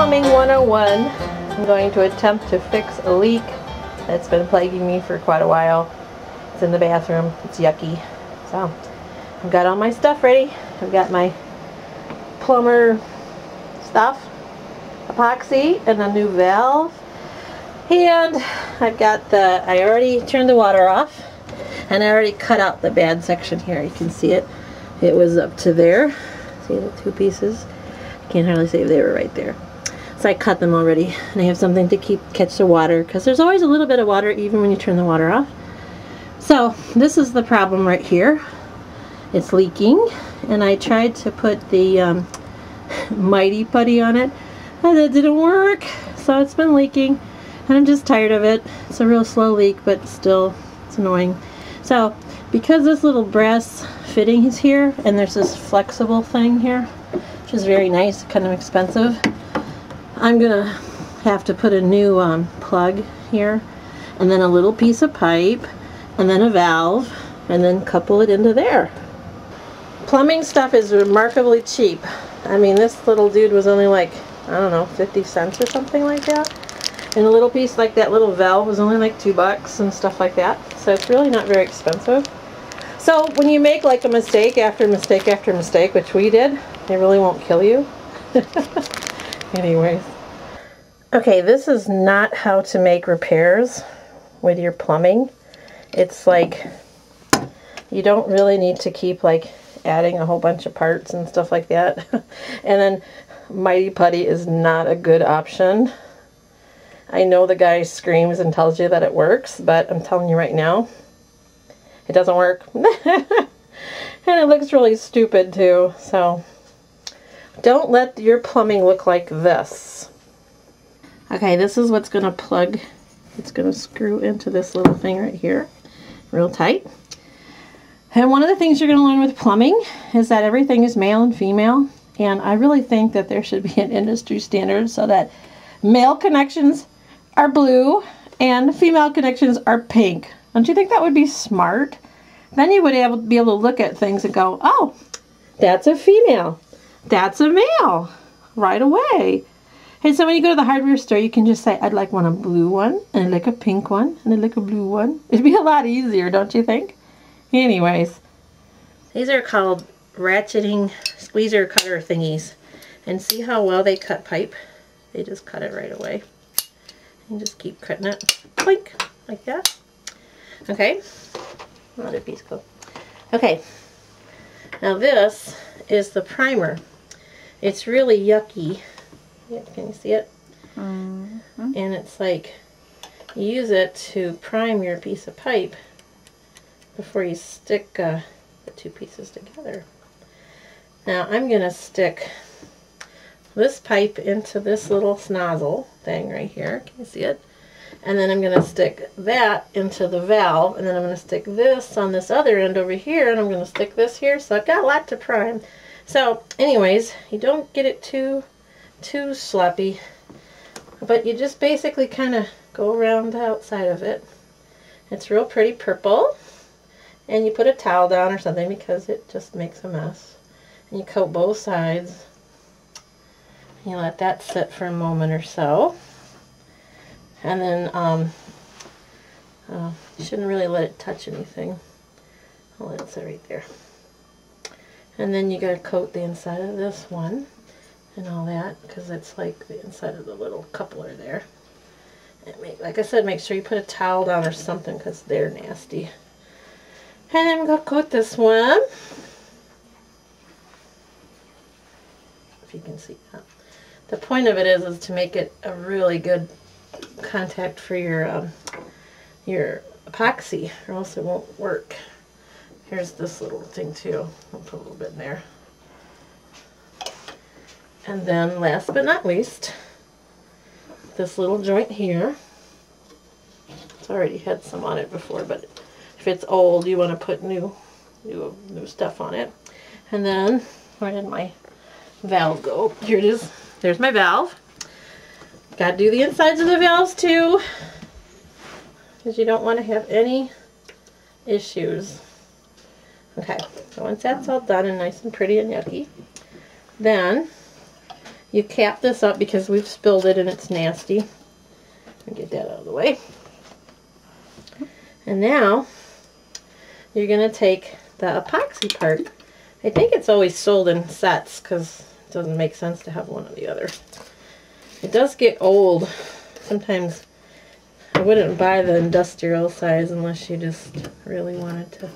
Plumbing 101. I'm going to attempt to fix a leak that's been plaguing me for quite a while. It's in the bathroom. It's yucky. So I've got all my stuff ready. I've got my plumber stuff, epoxy, and a new valve. And I've got I already turned the water off, and I already cut out the bad section here. You can see it. It was up to there. See the two pieces? I can't hardly say they were right there. So I cut them already, and I have something to catch the water, because there's always a little bit of water even when you turn the water off. So this is the problem right here. It's leaking, and I tried to put the Mighty Putty on it, and that didn't work. So it's been leaking, and I'm just tired of it. It's a real slow leak, but still, it's annoying. So because this little brass fitting is here, and there's this flexible thing here, which is very nice, kind of expensive, I'm gonna have to put a new plug here, and then a little piece of pipe, and then a valve, and then couple it into there. Plumbing stuff is remarkably cheap. I mean, this little dude was only like, I don't know, 50 cents or something like that. And a little piece like that little valve was only like $2 and stuff like that. So it's really not very expensive. So when you make like a mistake after mistake after mistake, which we did, it really won't kill you. Anyways. Okay, this is not how to make repairs with your plumbing. It's like, you don't really need to keep like adding a whole bunch of parts and stuff like that. And then Mighty Putty is not a good option. I know the guy screams and tells you that it works, but I'm telling you right now, it doesn't work. And it looks really stupid too. So don't let your plumbing look like this. Okay, this is what's going to plug. It's going to screw into this little thing right here, real tight. And one of the things you're going to learn with plumbing is that everything is male and female. And I really think that there should be an industry standard so that male connections are blue and female connections are pink. Don't you think that would be smart? Then you would be able to look at things and go, oh, that's a female, that's a male, right away. And so when you go to the hardware store, you can just say, I'd like a blue one, and I'd like a pink one, and I'd like a blue one. It'd be a lot easier, don't you think? Anyways, these are called ratcheting squeezer cutter thingies. And see how well they cut pipe? They just cut it right away. And just keep cutting it, blink, like that. Okay, another piece go. Okay, now this is the primer. It's really yucky. Can you see it? Mm-hmm. And it's like, you use it to prime your piece of pipe before you stick the two pieces together. Now I'm going to stick this pipe into this little nozzle thing right here. Can you see it? And then I'm going to stick that into the valve, and then I'm going to stick this on this other end over here, and I'm going to stick this here. So I've got a lot to prime. So anyways, you don't get it too sloppy, but you just basically kind of go around the outside of it. It's real pretty purple, and you put a towel down or something because it just makes a mess. And you coat both sides. You let that sit for a moment or so, and then you shouldn't really let it touch anything. I'll let it sit right there. And then you gotta coat the inside of this one and all that, because it's like the inside of the little coupler there. And like I said, make sure you put a towel down or something because they're nasty. And then I'm gonna coat this one. If you can see that. The point of it is to make it a really good contact for your epoxy, or else it won't work. Here's this little thing too. I'll put a little bit in there. And then last but not least, this little joint here. It's already had some on it before, but if it's old, you want to put new stuff on it. And then, where did my valve go? Here it is. There's my valve. Got to do the insides of the valves too, because you don't want to have any issues. Okay, so once that's all done and nice and pretty and yucky, then you cap this up because we've spilled it and it's nasty. I'll get that out of the way. And now you're going to take the epoxy part. I think it's always sold in sets because it doesn't make sense to have one or the other. It does get old. Sometimes I wouldn't buy the industrial size unless you just really wanted to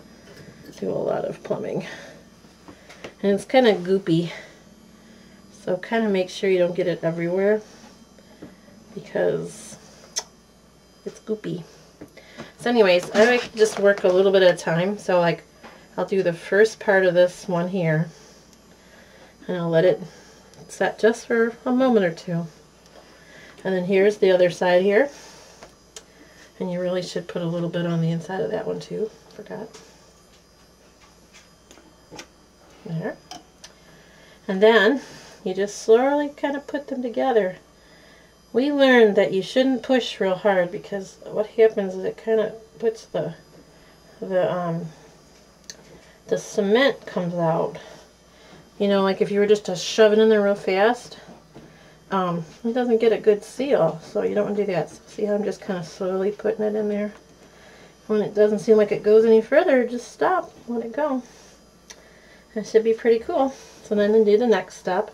do a lot of plumbing. And it's kind of goopy, so kind of make sure you don't get it everywhere because it's goopy. So anyways, I like to just work a little bit at a time. So like I'll do the first part of this one here and I'll let it set just for a moment or two. And then here's the other side here. And you really should put a little bit on the inside of that one too. Forgot. There. And then you just slowly kind of put them together. We learned that you shouldn't push real hard because what happens is it kind of puts the cement comes out. You know, like if you were just to shove it in there real fast, it doesn't get a good seal, so you don't want to do that. So see how I'm just kind of slowly putting it in there? When it doesn't seem like it goes any further, just stop, let it go. It should be pretty cool. So then to do the next step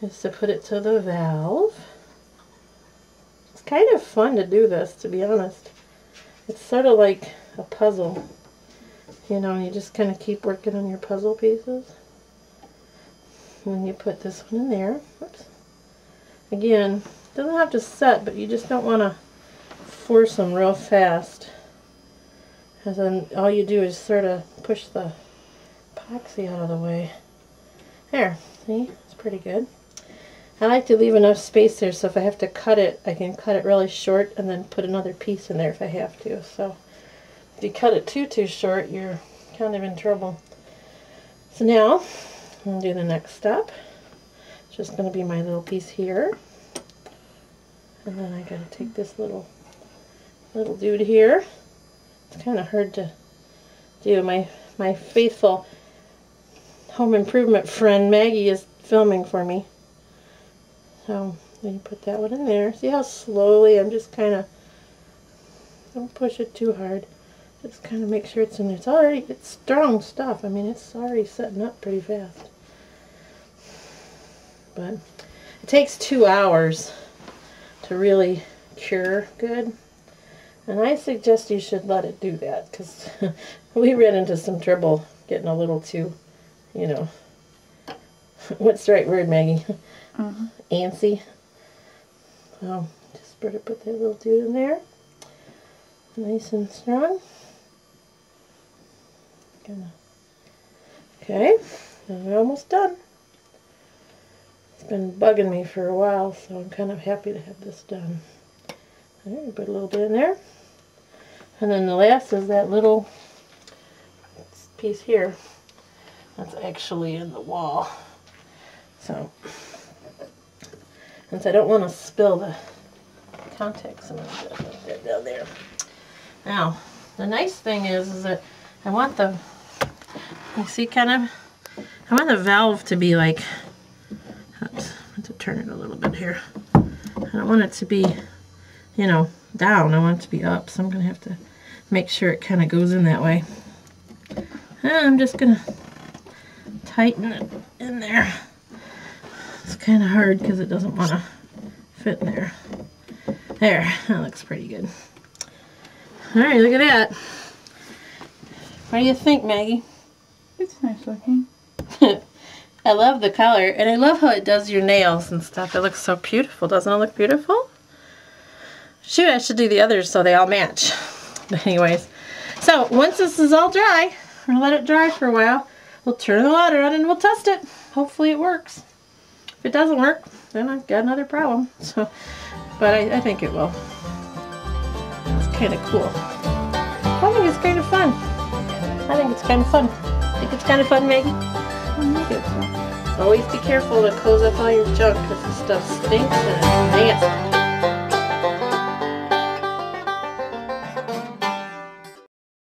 is to put it to the valve. It's kind of fun to do this, to be honest. It's sort of like a puzzle. You know, you just kind of keep working on your puzzle pieces. And then you put this one in there. Oops. Again, it doesn't have to set, but you just don't want to force them real fast. And then all you do is sort of push the epoxy out of the way. There, see? It's pretty good. I like to leave enough space there so if I have to cut it, I can cut it really short and then put another piece in there if I have to. So if you cut it too short, you're kind of in trouble. So now, I'll do the next step. It's just going to be my little piece here. And then I got to take this little dude here. It's kind of hard to do. My faithful home improvement friend Maggie is filming for me. So then you put that one in there. See how slowly I'm just kind of, don't push it too hard. Just kind of make sure it's in there. It's strong stuff. I mean, it's already setting up pretty fast. But it takes 2 hours to really cure good. And I suggest you should let it do that because we ran into some trouble getting a little too, you know, what's the right word, Maggie? Antsy. So just put that little dude in there. Nice and strong. Okay, and we're almost done. It's been bugging me for a while, so I'm kind of happy to have this done. There, put a little bit in there. And then the last is that little piece here. That's actually in the wall. So, since I don't want to spill the contacts, I'm going to put that down there. Now, the nice thing is that I want the, you see, I want the valve to be like, oops, I have to turn it a little bit here. I don't want it to be, you know, down. I want it to be up, so I'm going to have to make sure it kind of goes in that way. And I'm just going to tighten it in there. It's kind of hard because it doesn't want to fit in there. There, that looks pretty good. Alright, look at that. What do you think, Maggie? It's nice looking. I love the color, and I love how it does your nails and stuff. It looks so beautiful. Doesn't it look beautiful? Shoot, I should do the others so they all match. But anyways, so once this is all dry, we'll let it dry for a while. We'll turn the water on and we'll test it. Hopefully it works. If it doesn't work, then I've got another problem. So, but I think it will. It's kind of cool. I think it's kind of fun. I think it's kind of fun. Think it's kind of fun, Maggie? I think so. Always be careful to close up all your junk because this stuff stinks and it's nasty.